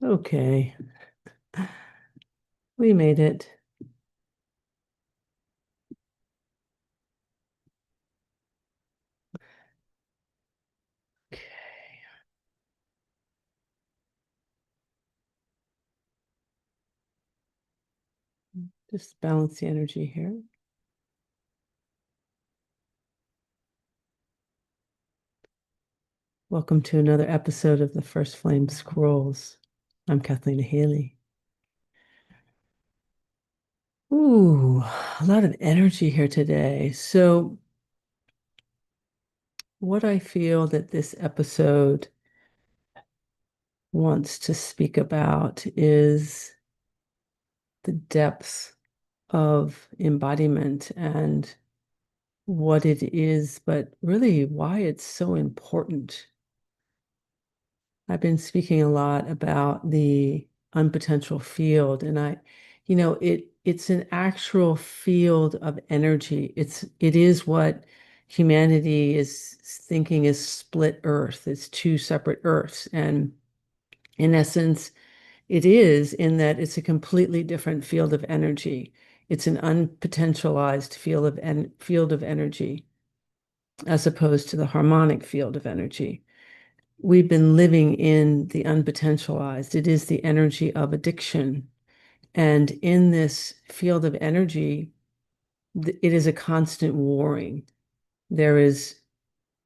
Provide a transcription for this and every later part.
Okay, we made it. Okay, just balance the energy here. Welcome to another episode of the First Flame Scrolls. I'm Kathleen Haley. Ooh, a lot of energy here today. So, what I feel that this episode wants to speak about is the depths of embodiment and what it is, but really why it's so important. I've been speaking a lot about the unpotential field, and it's an actual field of energy. It is what humanity is thinking is split earth. It's two separate earths. And in essence, it is in that it's a completely different field of energy. It's an unpotentialized field of energy as opposed to the harmonic field of energy. We've been living in the unpotentialized. It is the energy of addiction. And in this field of energy, it is a constant warring. There is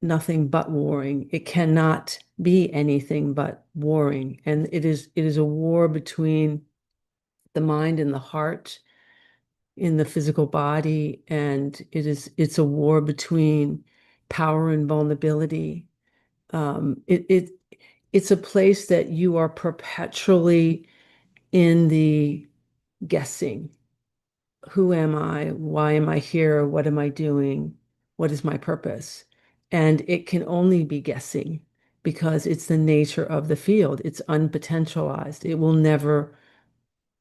nothing but warring. It cannot be anything but warring. And it is a war between the mind and the heart in the physical body. And it's a war between power and vulnerability. It's a place that you are perpetually in the guessing. Who am I? Why am I here? What am I doing? What is my purpose? And it can only be guessing because it's the nature of the field. It's unpotentialized. It will never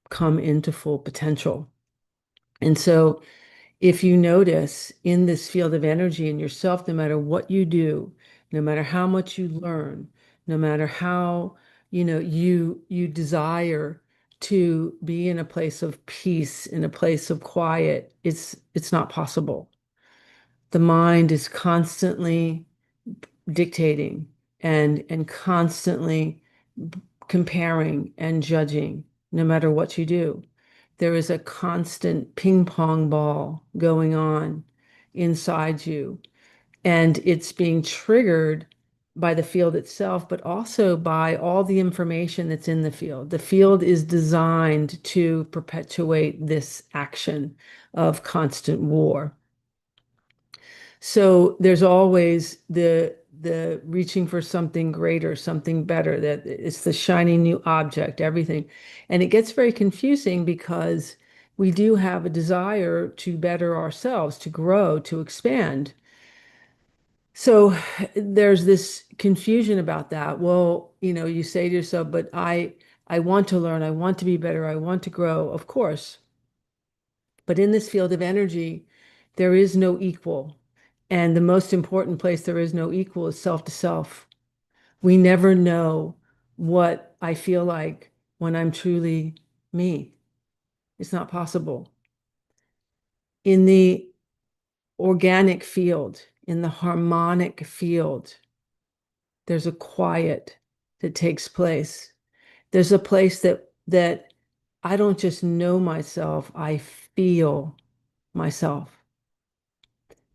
come into full potential. And so if you notice in this field of energy in yourself, no matter what you do, no matter how much you learn, no matter how, you desire to be in a place of peace, in a place of quiet, it's not possible. The mind is constantly dictating and constantly comparing and judging, no matter what you do. There is a constant ping pong ball going on inside you, and it's being triggered by the field itself, but also by all the information that's in the field. The field is designed to perpetuate this action of constant war. So there's always the reaching for something greater, something better, that it's the shiny new object, everything. And it gets very confusing because we do have a desire to better ourselves, to grow, to expand. So there's this confusion about that. Well, you say to yourself, but I want to learn, I want to be better, I want to grow, of course. But in this field of energy, there is no equal. And the most important place there is no equal is self to self. We never know what I feel like when I'm truly me. It's not possible. In the organic field, in the harmonic field, there's a quiet that takes place. There's a place that I don't just know myself, I feel myself.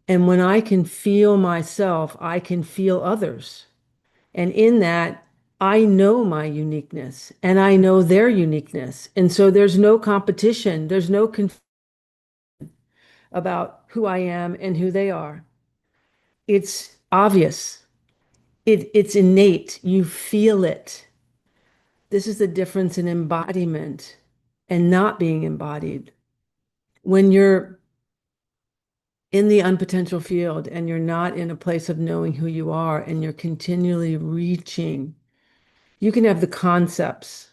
And when I can feel myself, I can feel others. And in that, I know my uniqueness and I know their uniqueness. And so there's no competition, there's no confusion about who I am and who they are. It's obvious, it's innate. You feel it. This is the difference in embodiment and not being embodied. When you're in the unpotential field and you're not in a place of knowing who you are and you're continually reaching, you can have the concepts,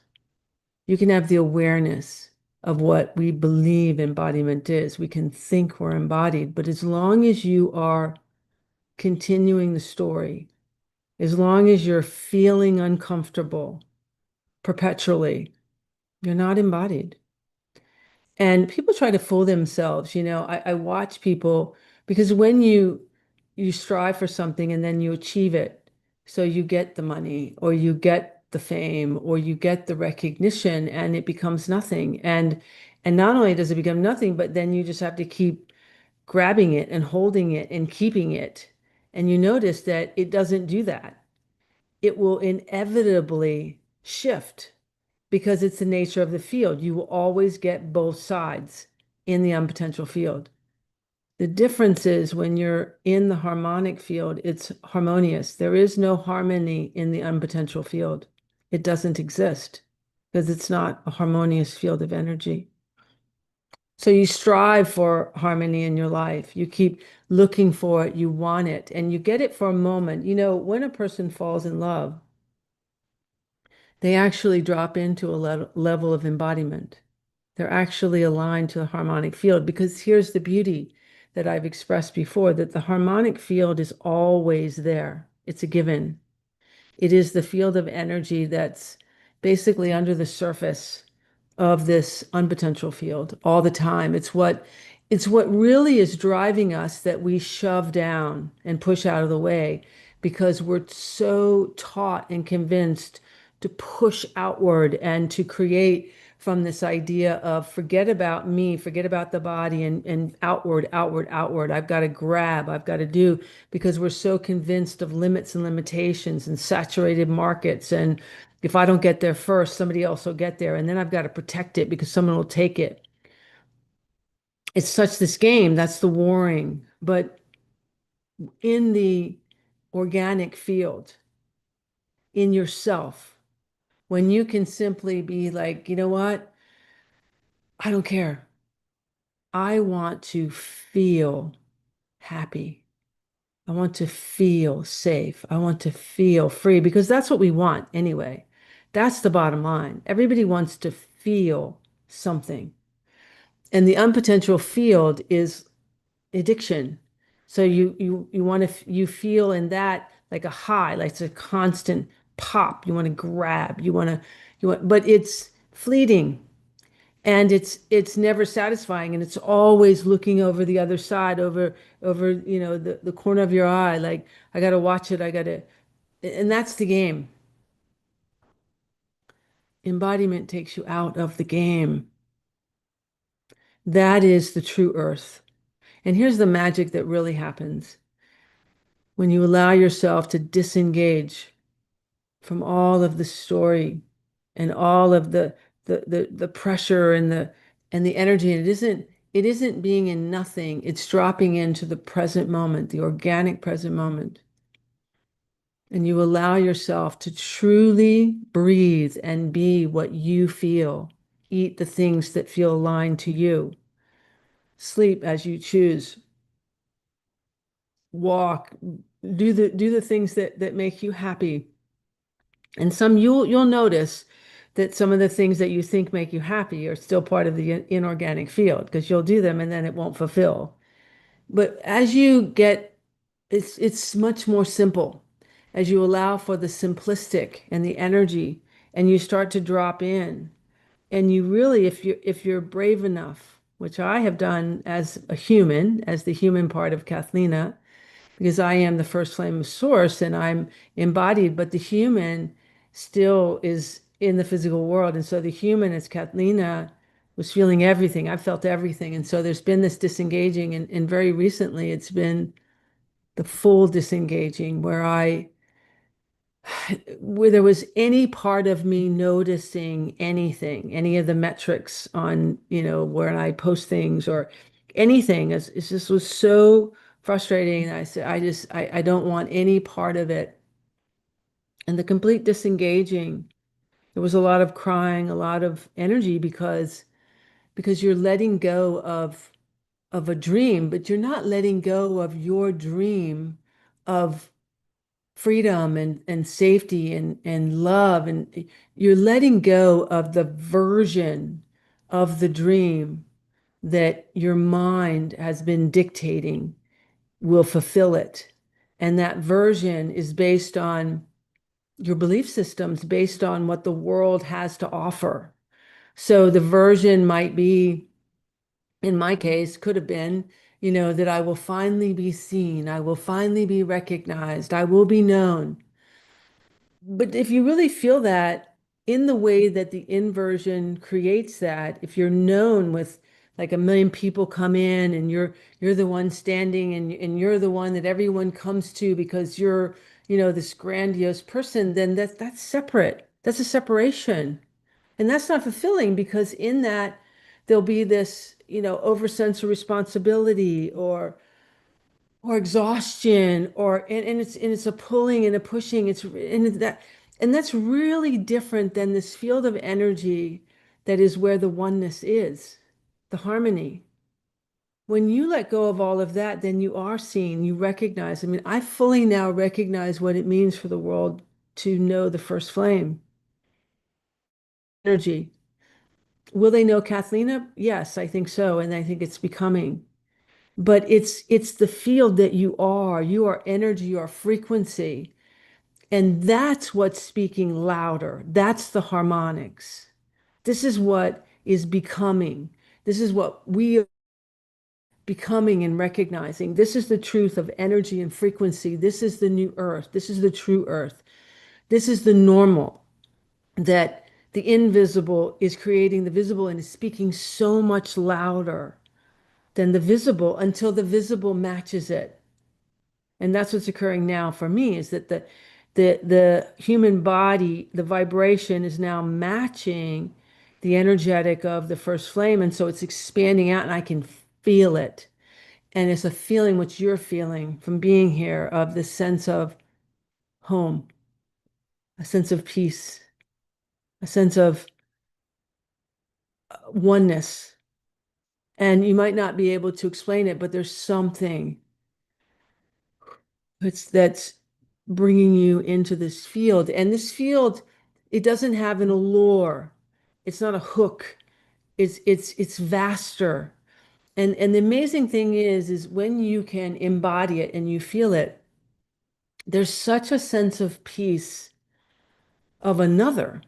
you can have the awareness of what we believe embodiment is. We can think we're embodied, but as long as you are continuing the story, as long as you're feeling uncomfortable, perpetually. You're not embodied. And people try to fool themselves. I watch people because when you strive for something and then you achieve it, so you get the money or you get the fame or you get the recognition and it becomes nothing. And not only does it become nothing, but then you just have to keep grabbing it and holding it and keeping it. And you notice that it doesn't do that. It will inevitably shift because it's the nature of the field. You will always get both sides in the unpotential field. The difference is when you're in the harmonic field, it's harmonious. There is no harmony in the unpotential field. It doesn't exist because it's not a harmonious field of energy. So you strive for harmony in your life. You keep looking for it, you want it, and you get it for a moment. When a person falls in love, they actually drop into a level of embodiment. They're actually aligned to the harmonic field because here's the beauty that I've expressed before, that the harmonic field is always there. It's a given. It is the field of energy that's basically under the surface of this unpotential field all the time. It's what really is driving us that we shove down and push out of the way because we're so taught and convinced to push outward and to create from this idea of forget about me, forget about the body, and outward, outward, outward. I've got to grab, I've got to do, because we're so convinced of limits and limitations and saturated markets. And if I don't get there first, somebody else will get there. And then I've got to protect it because someone will take it. It's such this game, that's the warring. But in the organic field, in yourself, when you can simply be like, you know what? I don't care. I want to feel happy. I want to feel safe. I want to feel free because that's what we want anyway. That's the bottom line. Everybody wants to feel something. And the unpotential field is addiction. So you want to you feel in that like a high, like it's a constant pop. You want to grab. But it's fleeting. And it's never satisfying, and it's always looking over the other side, over the corner of your eye, like I got to watch it, and that's the game. Embodiment takes you out of the game. That is the true earth. And here's the magic that really happens when you allow yourself to disengage from all of the story and all of the pressure and the energy. And it isn't being in nothing. It's dropping into the present moment, the organic present moment. And you allow yourself to truly breathe and be what you feel. Eat the things that feel aligned to you. Sleep as you choose. Walk. Do the things that make you happy. And some you'll notice that some of the things that you think make you happy are still part of the inorganic field because you'll do them and then it won't fulfill. But as you get, it's much more simple as you allow for the simplistic and the energy and you start to drop in. And you really, if you're brave enough, which I have done as a human, as the human part of Kathlena, because I am the first flame of source and I'm embodied, but the human still is in the physical world. And so the human, as Kathlena, was feeling everything. I felt everything. And so there's been this disengaging. And very recently, it's been the full disengaging where there was any part of me noticing anything, any of the metrics on, where I post things or anything. It's just was so frustrating. I said, I don't want any part of it. And the complete disengaging, there was a lot of crying, a lot of energy because you're letting go of a dream, but you're not letting go of your dream of freedom and safety and love. And you're letting go of the version of the dream that your mind has been dictating will fulfill it. And that version is based on your belief systems based on what the world has to offer. So the version might be, in my case, could have been, that I will finally be seen, I will finally be recognized, I will be known. But if you really feel that in the way that the inversion creates that, if you're known with like a million people come in and you're the one standing and you're the one that everyone comes to because you're, this grandiose person, then that's separate. That's a separation. And that's not fulfilling because in that there'll be this, over sense of responsibility or exhaustion and it's a pulling and a pushing. And that's really different than this field of energy that is where the oneness is, the harmony. When you let go of all of that, then you are seen, you recognize. I mean, I fully now recognize what it means for the world to know the first flame energy. Will they know Kathlena? Yes, I think so. And I think it's becoming. But it's the field that you are. You are energy, you are frequency. And that's what's speaking louder. That's the harmonics. This is what is becoming. This is what we are becoming and recognizing. This is the truth of energy and frequency. This is the new earth. This is the true earth. This is the normal that the invisible is creating the visible and is speaking so much louder than the visible until the visible matches it. And that's what's occurring now for me is that the human body, the vibration is now matching the energetic of the first flame. And so it's expanding out and I can feel it. And it's a feeling which you're feeling from being here of this sense of home, a sense of peace, a sense of oneness. And you might not be able to explain it, but there's something that's bringing you into this field. And this field, it doesn't have an allure. It's not a hook. It's vaster. And the amazing thing is when you can embody it and you feel it, there's such a sense of peace of another.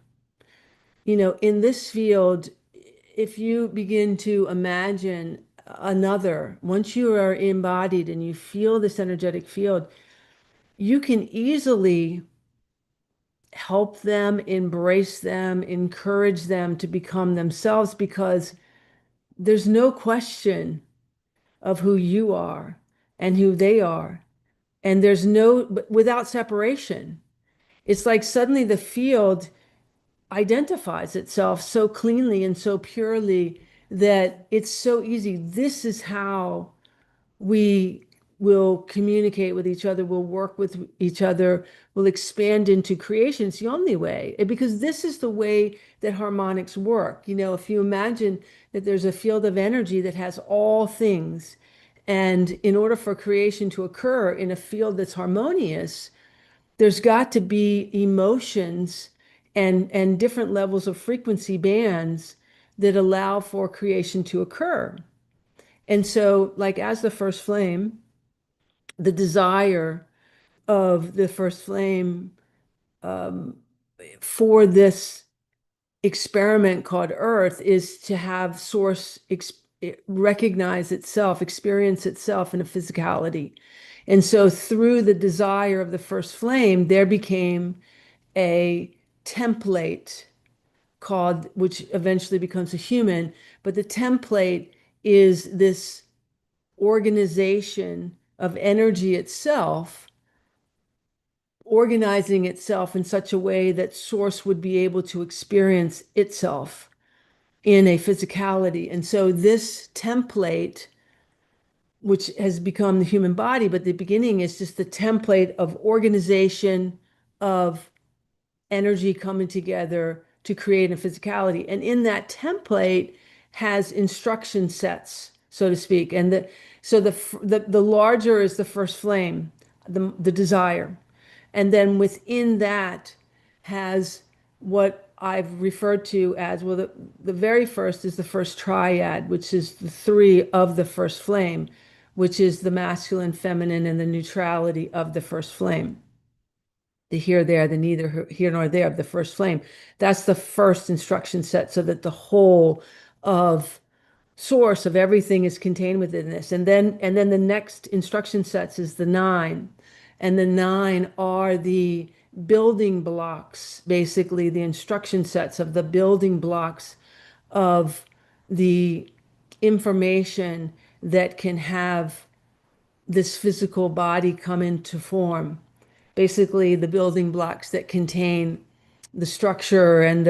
In this field, if you begin to imagine another, once you are embodied and you feel this energetic field, you can easily help them, embrace them, encourage them to become themselves because there's no question of who you are and who they are. And there's without separation. It's like suddenly the field identifies itself so cleanly and so purely that it's so easy. This is how we will communicate with each other, will work with each other, will expand into creation. It's the only way, because this is the way that harmonics work. If you imagine that there's a field of energy that has all things, and in order for creation to occur in a field that's harmonious, there's got to be emotions and different levels of frequency bands that allow for creation to occur. And so, like as the first flame, the desire of the first flame um, for this experiment called Earth is to have source recognize itself, experience itself in a physicality. And so through the desire of the first flame, there became a template called, which eventually becomes a human, but the template is this organization of energy itself, organizing itself in such a way that source would be able to experience itself in a physicality. And so this template, which has become the human body, but the beginning is just the template of organization of energy coming together to create a physicality. And in that template has instruction sets, so to speak. And the larger is the first flame, the desire. And then within that has what I've referred to as, well, the very first is the first triad, which is the three of the first flame, which is the masculine, feminine, and the neutrality of the first flame. the here, there, the neither here nor there of the first flame. That's the first instruction set, so that the whole of source of everything is contained within this. And then the next instruction sets is the nine. And the nine are the building blocks, basically the instruction sets of the building blocks of the information that can have this physical body come into form. Basically, the building blocks that contain the structure and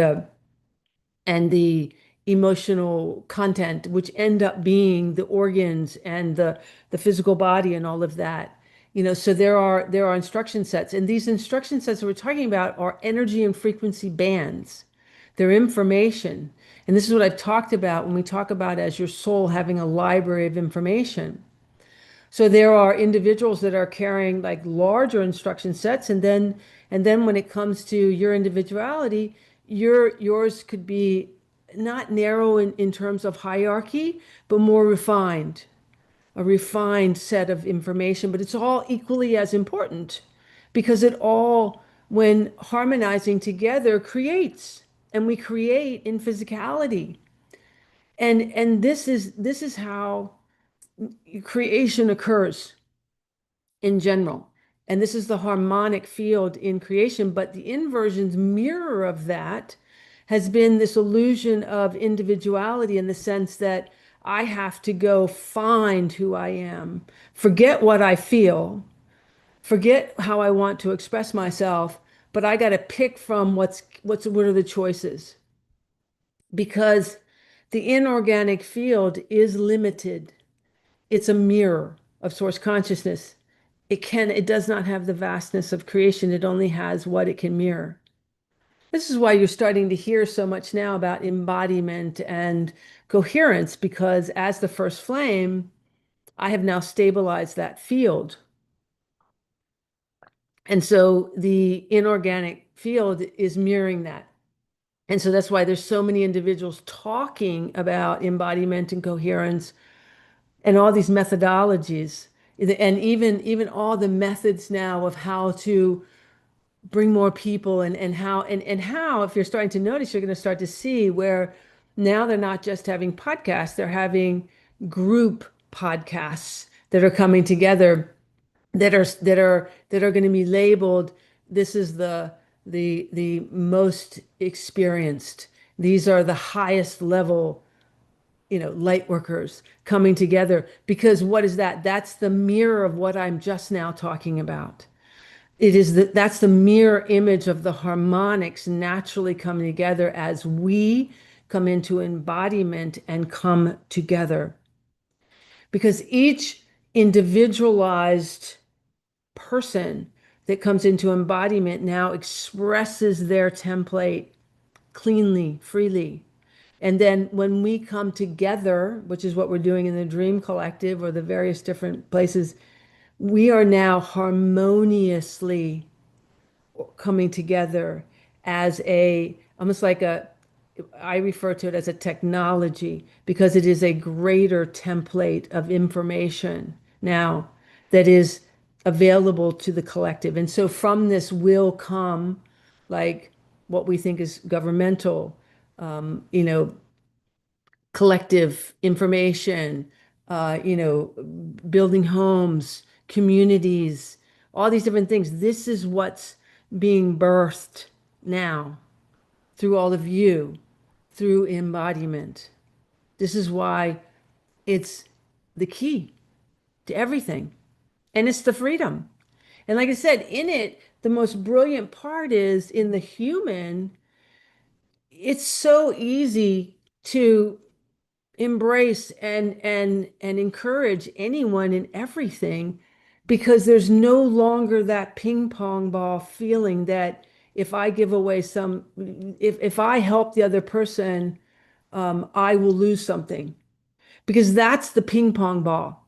the emotional content, which end up being the organs and the physical body and all of that. So there are instruction sets, and these instruction sets that we're talking about are energy and frequency bands. They're information. And this is what I've talked about when we talk about as your soul having a library of information. So there are individuals that are carrying like larger instruction sets, and then when it comes to your individuality, yours could be not narrow in terms of hierarchy, but more refined, a refined set of information, but it's all equally as important because it all, when harmonizing together, creates, and we create in physicality. And this is how creation occurs in general. And this is the harmonic field in creation. But the inversion's mirror of that has been this illusion of individuality in the sense that I have to go find who I am, forget what I feel, forget how I want to express myself, but I got to pick from what are the choices? Because the inorganic field is limited. It's a mirror of source consciousness. It does not have the vastness of creation. It only has what it can mirror. This is why you're starting to hear so much now about embodiment and coherence, because as the first flame, I have now stabilized that field. And so the inorganic field is mirroring that. And so that's why there's so many individuals talking about embodiment and coherence and all these methodologies, and even all the methods now of how to bring more people, and how, if you're starting to notice, you're going to start to see where now they're not just having podcasts, they're having group podcasts that are coming together, that are going to be labeled, this is the most experienced, these are the highest level, light workers coming together. Because what is that? That's the mirror of what I'm just now talking about. That's the mirror image of the harmonics naturally coming together as we come into embodiment and come together. Because each individualized person that comes into embodiment now expresses their template cleanly, freely. And then when we come together, which is what we're doing in the Dream Collective or the various different places, we are now harmoniously coming together as almost like I refer to it as a technology, because it is a greater template of information now that is available to the collective. And so from this will come like what we think is governmental, um, you know, collective information, building homes, communities, all these different things. This is what's being birthed now through all of you, through embodiment. This is why it's the key to everything. And it's the freedom. And like I said, in it, the most brilliant part is in the human, it's so easy to embrace and encourage anyone and everything, because there's no longer that ping pong ball feeling that if I give away if I help the other person, I will lose something. Because that's the ping pong ball.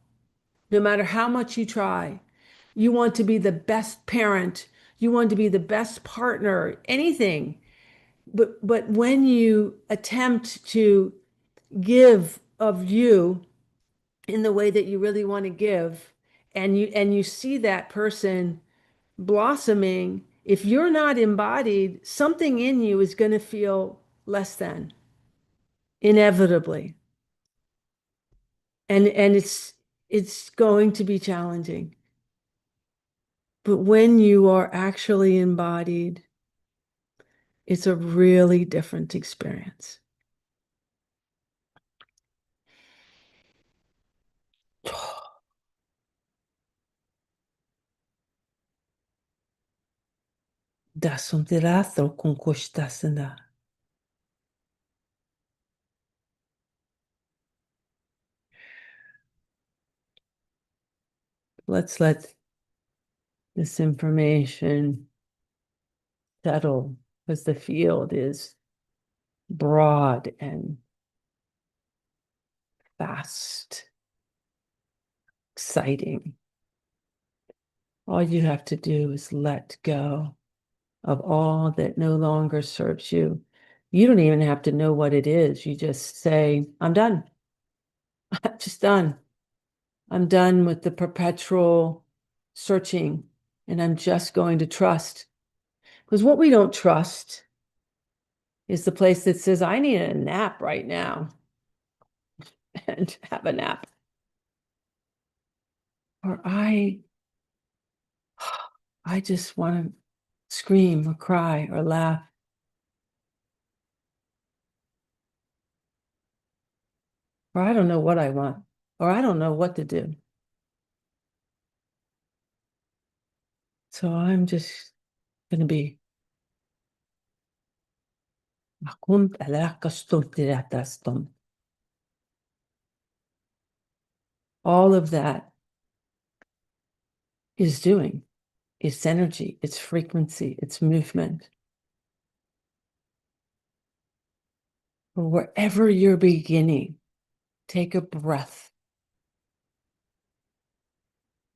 No matter how much you try, you want to be the best parent, you want to be the best partner, anything. But when you attempt to give of you in the way that you really want to give, and you see that person blossoming, if you're not embodied, something in you is going to feel less than, inevitably. And it's going to be challenging. But when you are actually embodied, it's a really different experience. Das un tirazo con costasana. Let's let this information settle because the field is broad and fast, exciting. All you have to do is let go of all that no longer serves you. You don't even have to know what it is. You just say, I'm done. I'm just done. I'm done with the perpetual searching, and I'm just going to trust. Because what we don't trust is the place that says, I need a nap right now and have a nap. Or I just want to scream or cry or laugh. Or I don't know what I want. Or I don't know what to do. So I'm just going to be all of that is doing. It's energy, it's frequency, it's movement. Wherever you're beginning, take a breath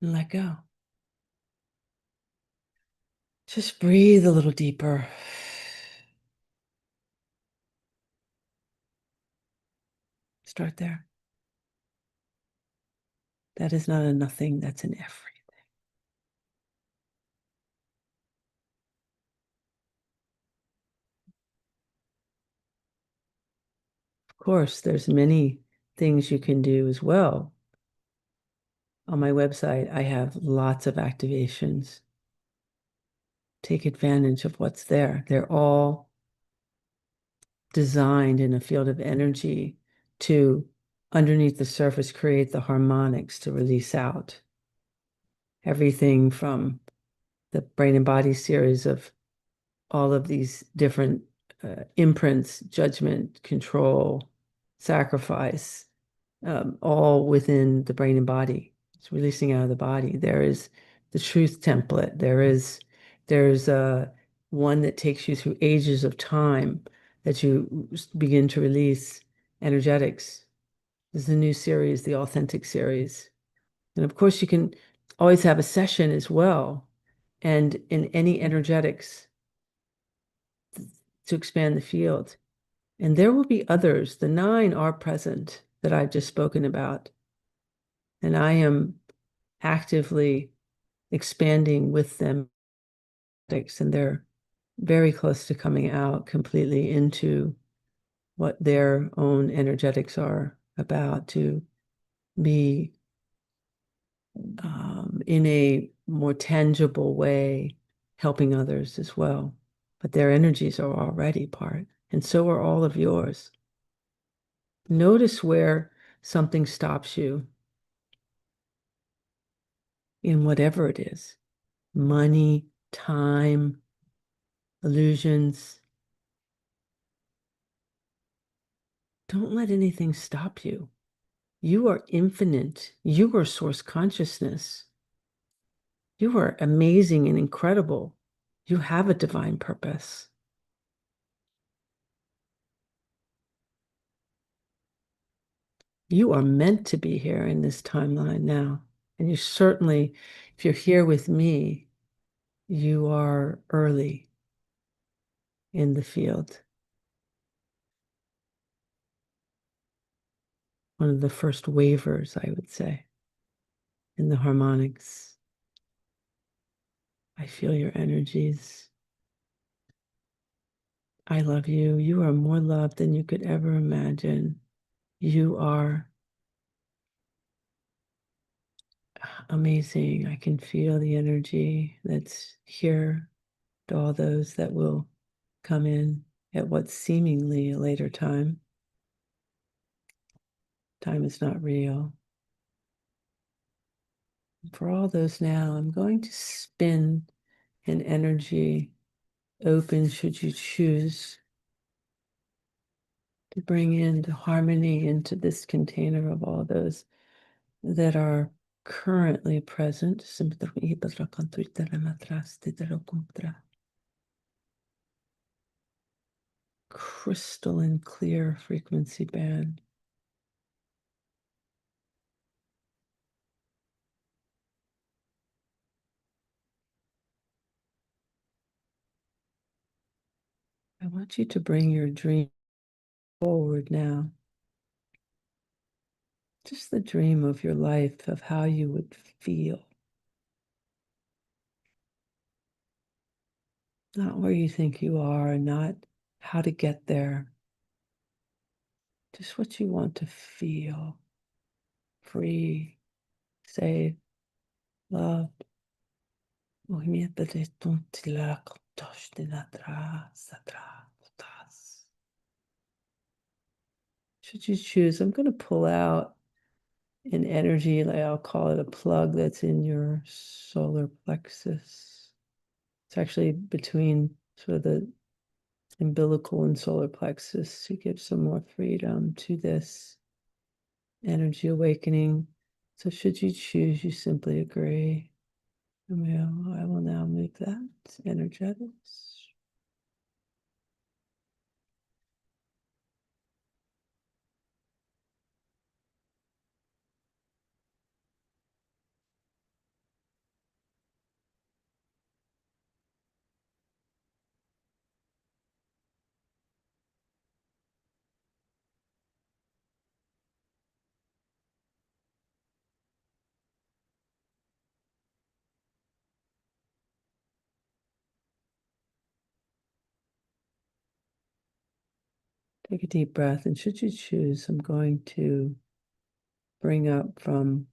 and let go. Just breathe a little deeper. Start there. That is not a nothing, that's an everything. Of course, there's many things you can do as well. On my website, I have lots of activations. Take advantage of what's there. They're all designed in a field of energy to, underneath the surface, create the harmonics to release out. Everything from the brain and body series of all of these different imprints, judgment, control, sacrifice, all within the brain and body. It's releasing out of the body. There is the truth template. There's one that takes you through ages of time that you begin to release energetics. There's a new series, the Authentic series. And of course, you can always have a session as well. And in any energetics to expand the field. And there will be others. The 9 are present that I've just spoken about. And I am actively expanding with them. And they're very close to coming out completely into what their own energetics are about, to be in a more tangible way helping others as well. But their energies are already part, and so are all of yours. Notice where something stops you in whatever it is: money, time, illusions. Don't let anything stop you. You are infinite. You are source consciousness. You are amazing and incredible. You have a divine purpose. You are meant to be here in this timeline now. And you certainly, if you're here with me, you are early in the field. One of the first wavers, I would say, in the harmonics. I feel your energies. I love you. You are more loved than you could ever imagine. You are amazing. I can feel the energy that's here to all those that will come in at what's seemingly a later time. Time is not real. For all those now, I'm going to spin an energy open should you choose to bring into harmony into this container of all those that are currently present. Crystalline clear frequency band. I want you to bring your dream forward now. Just the dream of your life, of how you would feel. Not where you think you are, not how to get there. Just what you want to feel. Free, safe, loved. Should you choose, I'm going to pull out an energy, like I'll call it a plug that's in your solar plexus. It's actually between sort of the umbilical and solar plexus to give some more freedom to this energy awakening. So should you choose, you simply agree. I will now move that energetics. Take a deep breath, and should you choose, I'm going to bring up from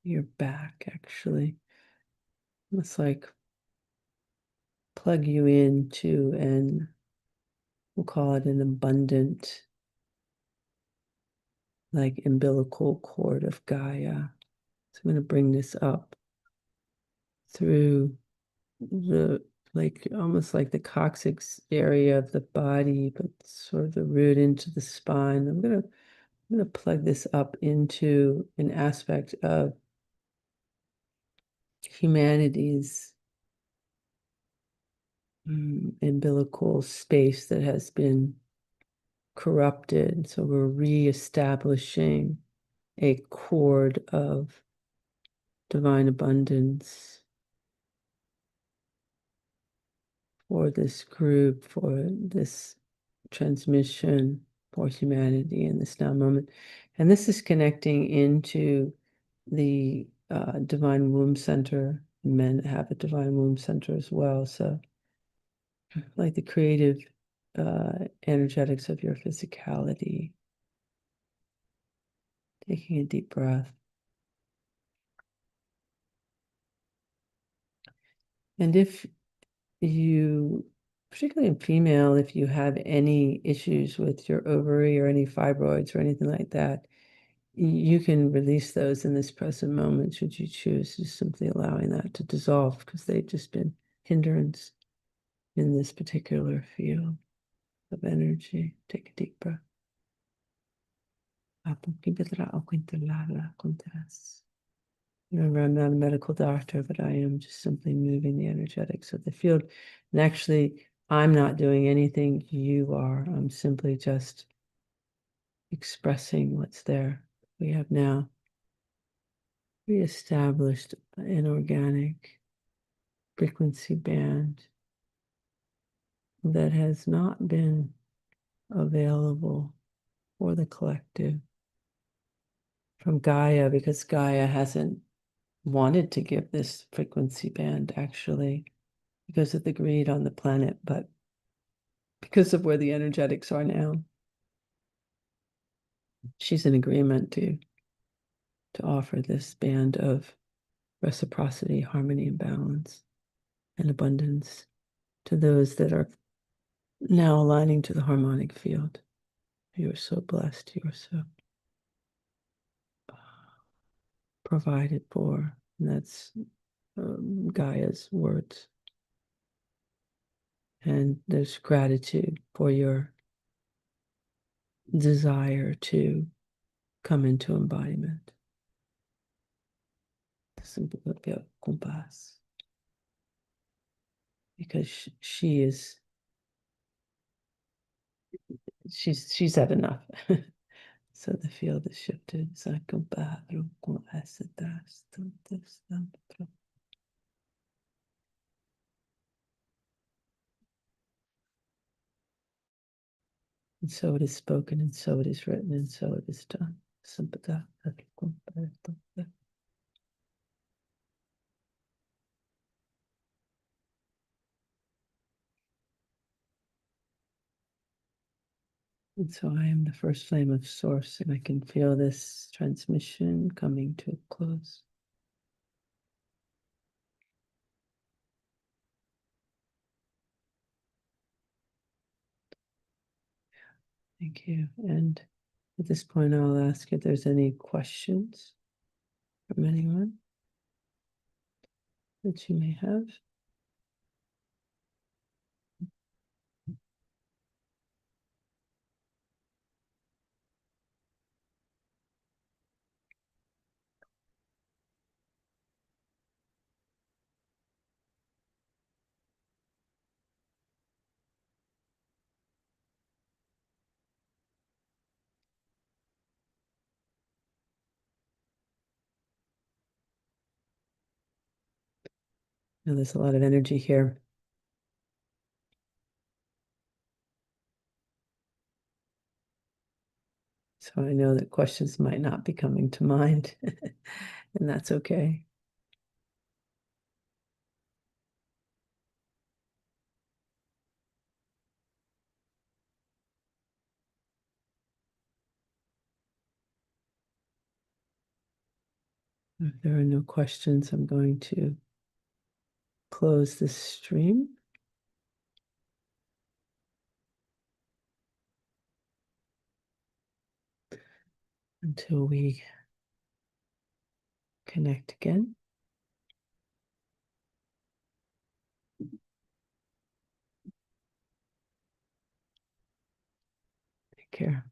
your back, actually. It's like plug you into an, we'll call it an abundant, like umbilical cord of Gaia. So I'm going to bring this up through the, like almost like the coccyx area of the body, but sort of the root into the spine. I'm gonna plug this up into an aspect of humanity's umbilical space that has been corrupted. So we're reestablishing a cord of divine abundance for this group, for this transmission, for humanity in this now moment. And this is connecting into the divine womb center. Men have a divine womb center as well. So like the creative energetics of your physicality. Taking a deep breath. And if you, particularly in female, if you have any issues with your ovary or any fibroids or anything like that, you can release those in this present moment should you choose, just simply allowing that to dissolve because they've just been hindrance in this particular field of energy. Take a deep breath. Remember, I'm not a medical doctor, but I am just simply moving the energetics of the field. And actually, I'm not doing anything, you are. I'm simply just expressing what's there. We have now reestablished an organic frequency band that has not been available for the collective from Gaia because Gaia hasn't wanted to give this frequency band actually because of the greed on the planet, but because of where the energetics are now, she's in agreement to offer this band of reciprocity, harmony, and balance and abundance to those that are now aligning to the harmonic field. You are so blessed. You are so provided for. And that's Gaia's words. And there's gratitude for your desire to come into embodiment. Because she's had enough. So the field is shifted. And so it is spoken, and so it is written, and so it is done. And so I am the first flame of source, and I can feel this transmission coming to a close. Thank you. And at this point, I'll ask if there's any questions from anyone that you may have. Now, there's a lot of energy here. So I know that questions might not be coming to mind, and that's okay. If there are no questions, I'm going to close this stream. Until we connect again. Take care.